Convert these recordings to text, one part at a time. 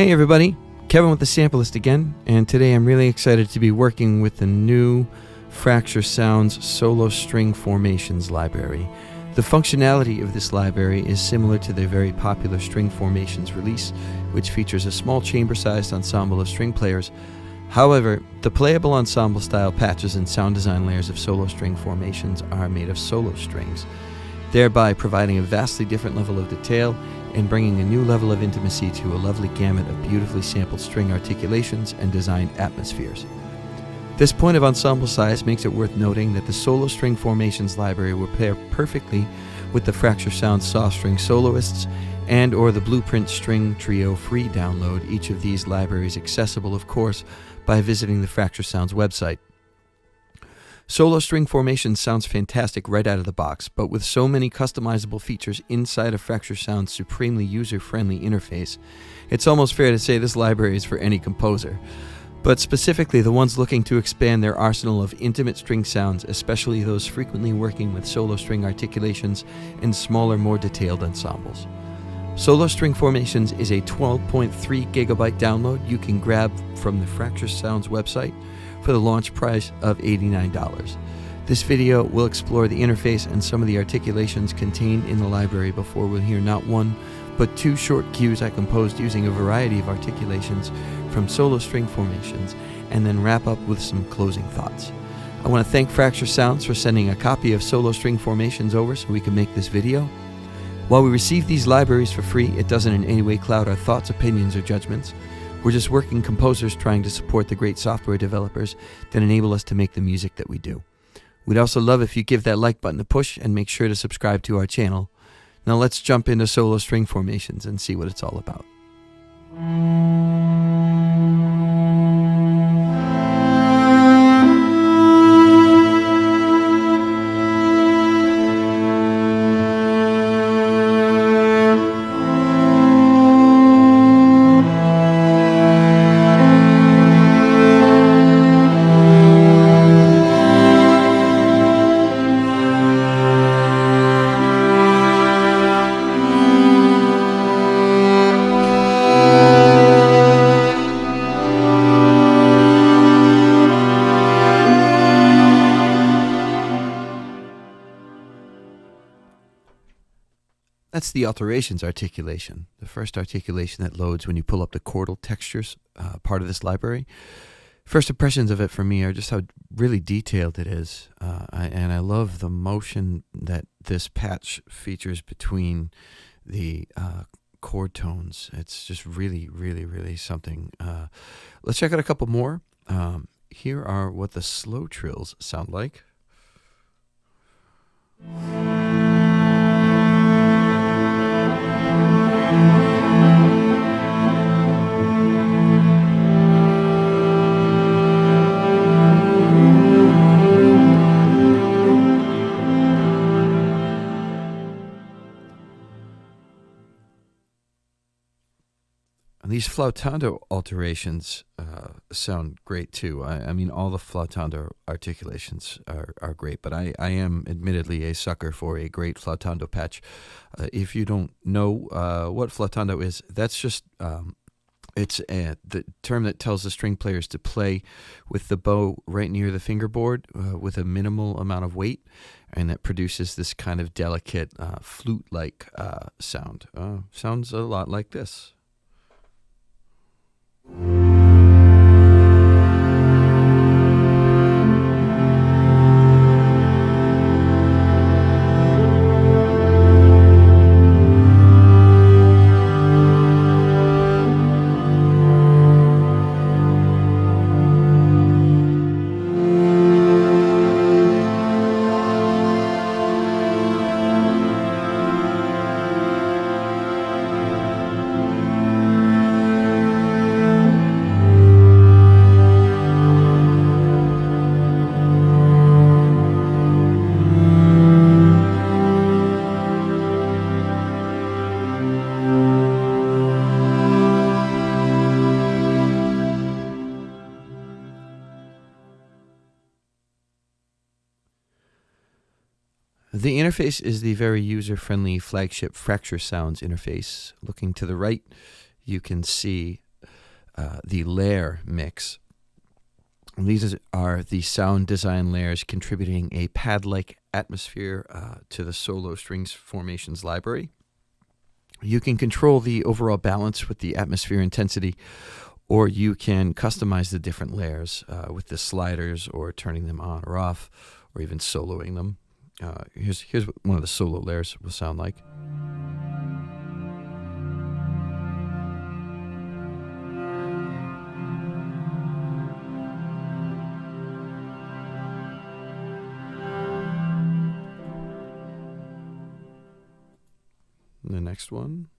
Hey everybody, Kevin with the Sampleist again, and today I'm really excited to be working with the new Fracture Sounds solo string formations library. The functionality of this library is similar to the very popular string formations release, which features a small chamber-sized ensemble of string players. However, the playable ensemble-style patches and sound design layers of solo string formations are made of solo strings, thereby providing a vastly different level of detail and bringing a new level of intimacy to a lovely gamut of beautifully sampled string articulations and designed atmospheres. This point of ensemble size makes it worth noting that the solo string formations library will pair perfectly with the Fracture Sounds soft string soloists and or the Blueprint String Trio free download, each of these libraries accessible, of course, by visiting the Fracture Sounds website. Solo string formation sounds fantastic right out of the box, but with so many customizable features inside of Fracture Sound's supremely user-friendly interface, it's almost fair to say this library is for any composer. But specifically the ones looking to expand their arsenal of intimate string sounds, especially those frequently working with solo string articulations and smaller, more detailed ensembles. Solo String Formations is a 12.3 gigabyte download you can grab from the Fracture Sounds website for the launch price of $89. This video will explore the interface and some of the articulations contained in the library before we'll hear not one, but two short cues I composed using a variety of articulations from solo string formations, and then wrap up with some closing thoughts. I want to thank Fracture Sounds for sending a copy of Solo String Formations over so we can make this video. While we receive these libraries for free, it doesn't in any way cloud our thoughts, opinions, or judgments. We're just working composers trying to support the great software developers that enable us to make the music that we do. We'd also love if you give that like button a push and make sure to subscribe to our channel. Now let's jump into solo string formations and see what it's all about. That's the alterations articulation, the first articulation that loads when you pull up the chordal textures part of this library. First impressions of it for me are just how really detailed it is, and I love the motion that this patch features between the chord tones. It's just really, really, really something. Let's check out a couple more. Here are what the slow trills sound like. These flautando alterations sound great too. I mean, all the flautando articulations are great, but I am admittedly a sucker for a great flautando patch. If you don't know what flautando is, that's just it's the term that tells the string players to play with the bow right near the fingerboard with a minimal amount of weight, and that produces this kind of delicate flute-like sound. Sounds a lot like this. The interface is the very user-friendly flagship Fracture Sounds interface. Looking to the right, you can see the layer mix. And these are the sound design layers contributing a pad-like atmosphere to the solo strings formations library. You can control the overall balance with the atmosphere intensity, or you can customize the different layers with the sliders, or turning them on or off, or even soloing them. Here's what one of the solo layers will sound like. The next one.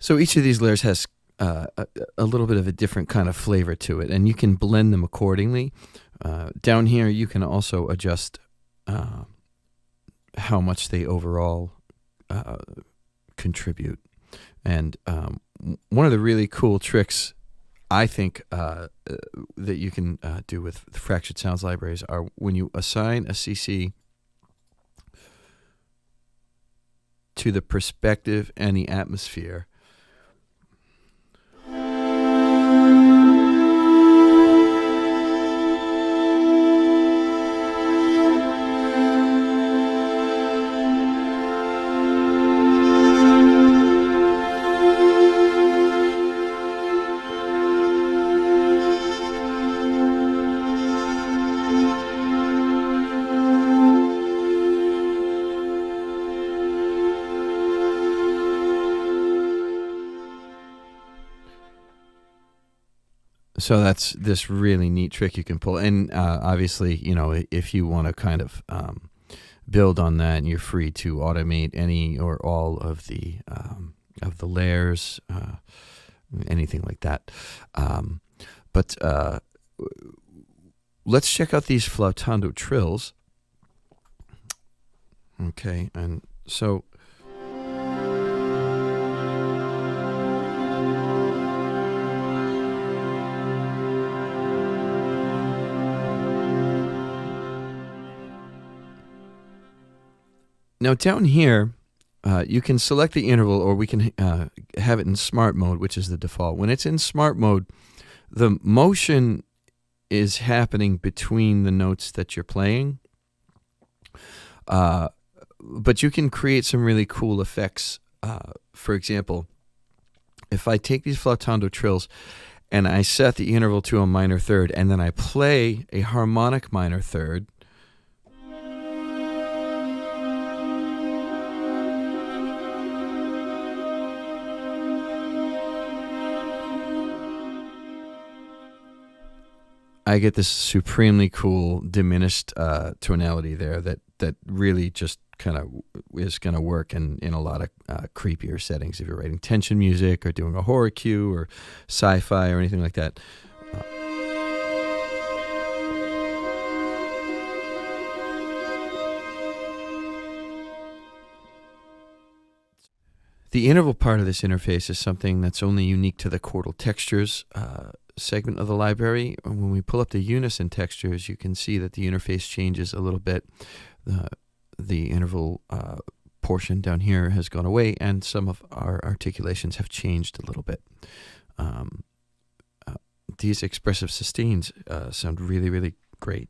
So each of these layers has a little bit of a different kind of flavor to it, and you can blend them accordingly. Down here, you can also adjust how much they overall contribute. And one of the really cool tricks, I think, that you can do with the Fractured Sounds libraries are when you assign a CC to the perspective and the atmosphere. So that's this really neat trick you can pull. And obviously, you know, if you want to kind of build on that, you're free to automate any or all of the layers, anything like that. But let's check out these flautando trills. Okay, and so... Now down here, you can select the interval, or we can have it in smart mode, which is the default. When it's in smart mode, the motion is happening between the notes that you're playing. But you can create some really cool effects. For example, if I take these flautando trills and I set the interval to a minor third, and then I play a harmonic minor third, I get this supremely cool diminished tonality there that really just kind of is going to work in a lot of creepier settings if you're writing tension music or doing a horror cue or sci-fi or anything like that. The interval part of this interface is something that's only unique to the chordal textures segment of the library. When we pull up the unison textures, you can see that the interface changes a little bit. The interval portion down here has gone away, and some of our articulations have changed a little bit. These expressive sustains sound really, really great.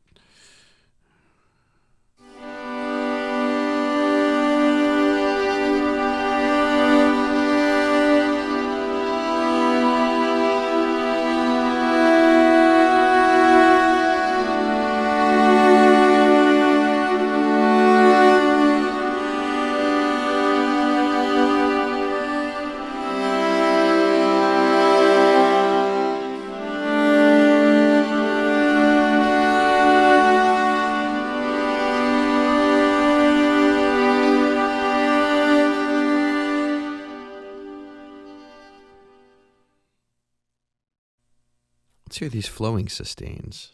hear these flowing sustains.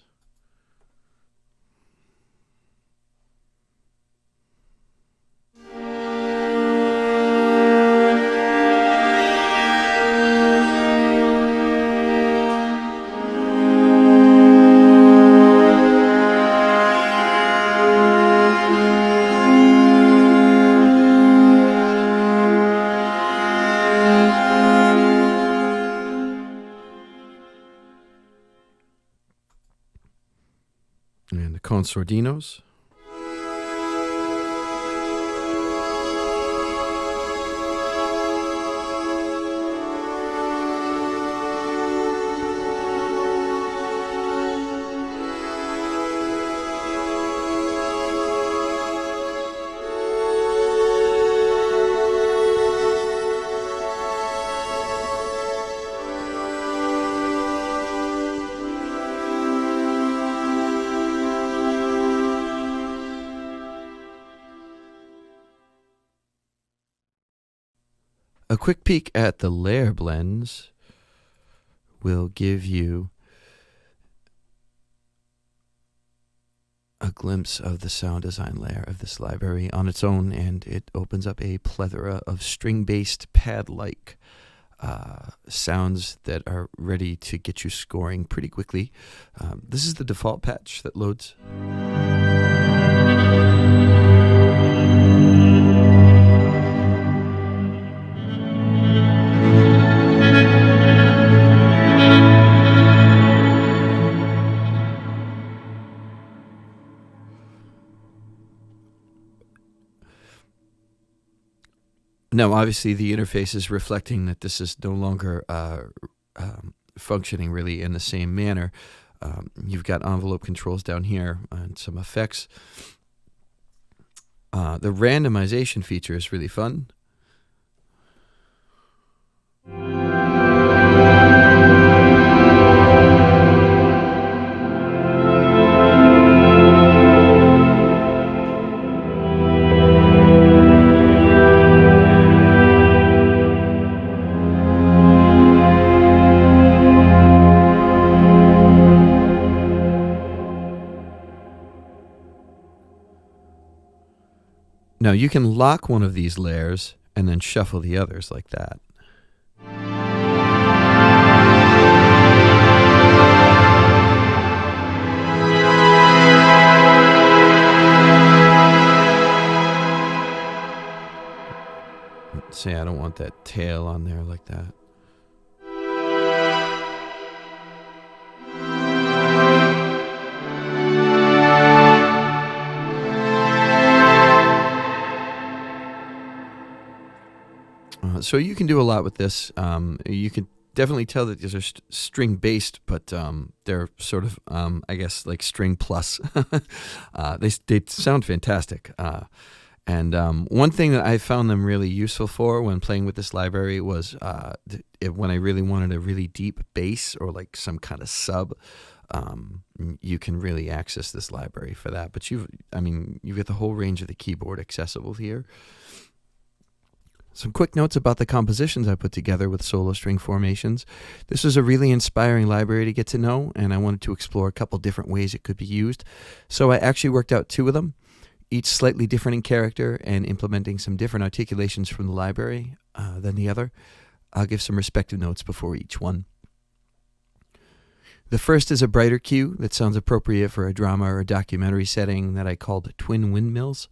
And the consordinos. A quick peek at the layer blends will give you a glimpse of the sound design layer of this library on its own, and it opens up a plethora of string-based pad-like sounds that are ready to get you scoring pretty quickly. This is the default patch that loads. Now, obviously, the interface is reflecting that this is no longer functioning really in the same manner. You've got envelope controls down here and some effects. The randomization feature is really fun. Now you can lock one of these layers and then shuffle the others like that. Let's see, I don't want that tail on there like that. So you can do a lot with this. You can definitely tell that these are string based, but they're sort of, I guess, like string plus. They sound fantastic. And one thing that I found them really useful for when playing with this library was when I really wanted a really deep bass or like some kind of sub. You can really access this library for that. But you've got the whole range of the keyboard accessible here. Some quick notes about the compositions I put together with solo string formations. This was a really inspiring library to get to know, and I wanted to explore a couple different ways it could be used. So I actually worked out 2 of them, each slightly different in character and implementing some different articulations from the library than the other. I'll give some respective notes before each one. The first is a brighter cue that sounds appropriate for a drama or a documentary setting that I called Twin Windmills.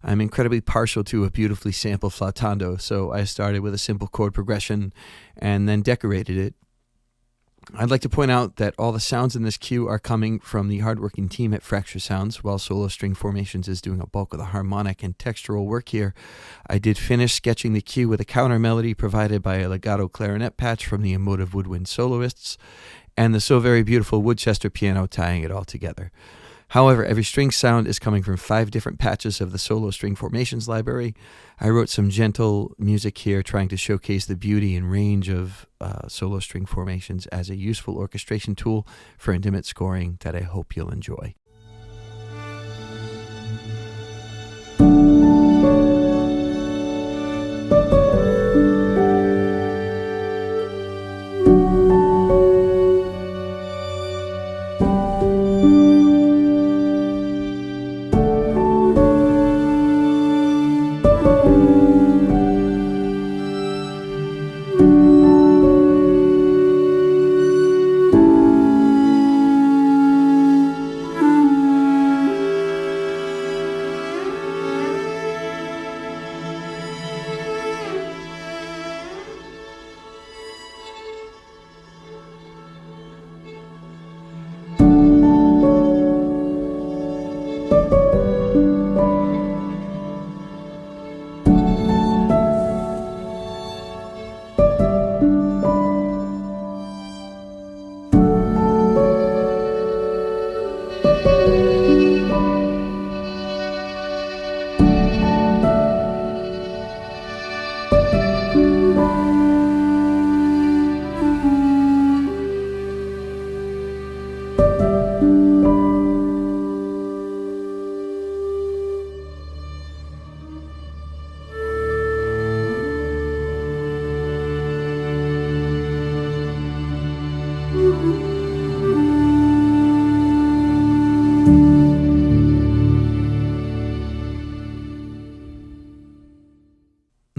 I'm incredibly partial to a beautifully sampled flautando, so I started with a simple chord progression and then decorated it. I'd like to point out that all the sounds in this cue are coming from the hardworking team at Fracture Sounds, while Solo String Formations is doing a bulk of the harmonic and textural work here. I did finish sketching the cue with a counter melody provided by a legato clarinet patch from the Emotive Woodwind soloists, and the so very beautiful Woodchester piano tying it all together. However, every string sound is coming from 5 different patches of the Solo String Formations library. I wrote some gentle music here trying to showcase the beauty and range of solo string formations as a useful orchestration tool for intimate scoring that I hope you'll enjoy.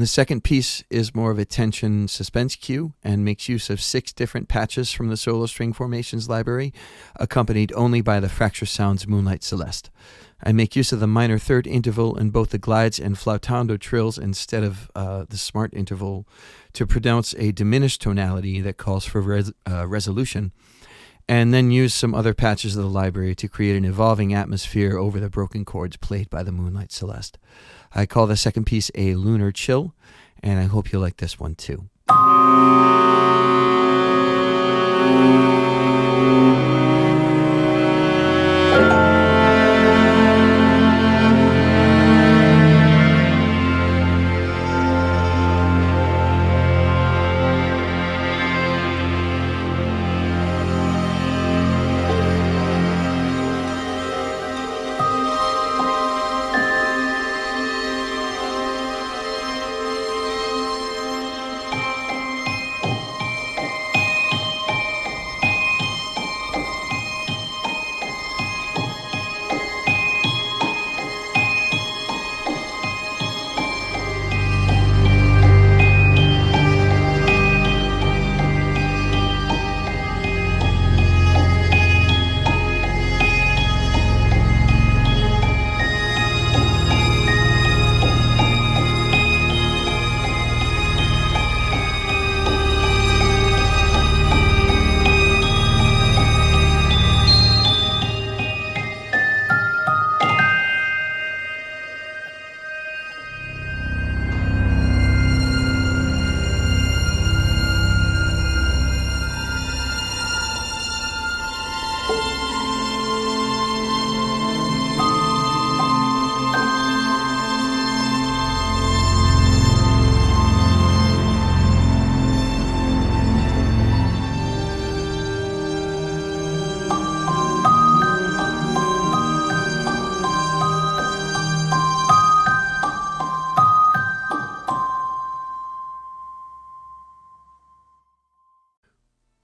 The second piece is more of a tension suspense cue and makes use of 6 different patches from the solo string formations library, accompanied only by the Fracture Sounds Moonlight Celeste. I make use of the minor third interval in both the glides and flautando trills instead of the smart interval to pronounce a diminished tonality that calls for resolution, and then use some other patches of the library to create an evolving atmosphere over the broken chords played by the Moonlight Celeste. I call the second piece a Lunar Chill, and I hope you like this one too.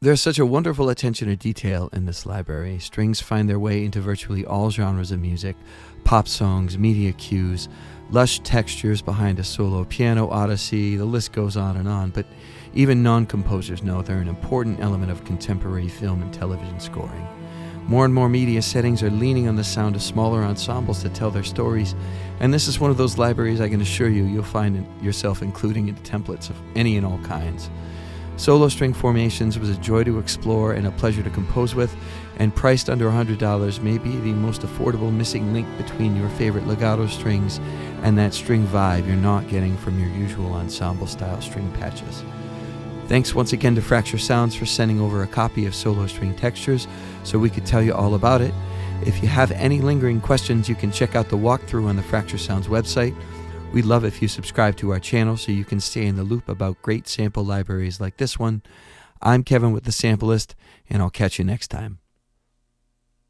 There's such a wonderful attention to detail in this library. Strings find their way into virtually all genres of music, pop songs, media cues, lush textures behind a solo piano odyssey, the list goes on, but even non-composers know they're an important element of contemporary film and television scoring. More and more media settings are leaning on the sound of smaller ensembles to tell their stories, and this is one of those libraries I can assure you'll find yourself including in templates of any and all kinds. Solo string formations was a joy to explore and a pleasure to compose with, and priced under $100 may be the most affordable missing link between your favorite legato strings and that string vibe you're not getting from your usual ensemble-style string patches. Thanks once again to Fracture Sounds for sending over a copy of Solo String Textures so we could tell you all about it. If you have any lingering questions, you can check out the walkthrough on the Fracture Sounds website. We'd love if you subscribe to our channel so you can stay in the loop about great sample libraries like this one. I'm Kevin with the Sampleist, and I'll catch you next time.